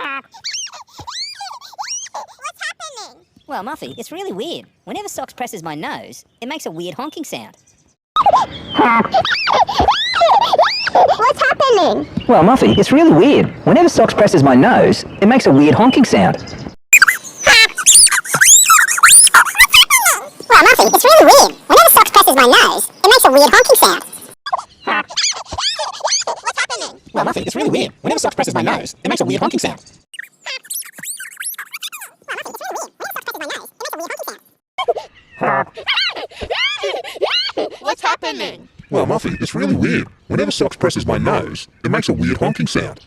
What's happening? Well, Muffy, it's really weird. Whenever Socks presses my nose, it makes a weird honking sound. What's happening? Well, Muffy, it's really weird. Whenever Socks presses my nose, it makes a weird honking sound. Well, Muffy, it's really weird. Whenever Socks presses my nose, it makes a weird honking sound. What's happening? Well, Muffy, it's really weird. Whenever Socks presses my nose, it makes a weird honking sound. What's happening? Well, Muffy, it's really weird. Whenever Socks presses my nose, it makes a weird honking sound.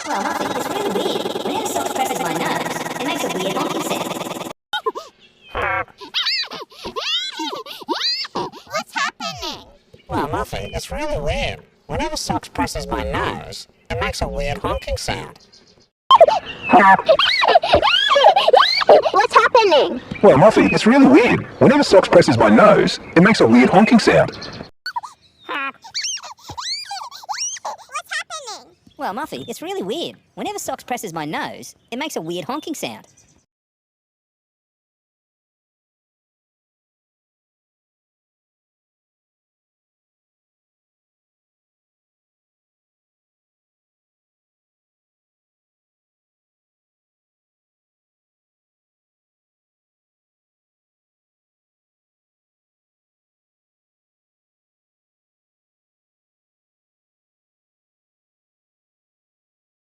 Well, Muffy, it's really weird. Whenever Socks presses my nose, it makes a weird honking sound. What's happening? Well, Muffy, it's really weird. Whenever Socks presses my nose, it makes a weird honking sound. What's happening? Well, Muffy, it's really weird. Whenever Socks presses my nose, it makes a weird honking sound. What's happening? Well, Muffy, it's really weird. Whenever Socks presses my nose, it makes a weird honking sound.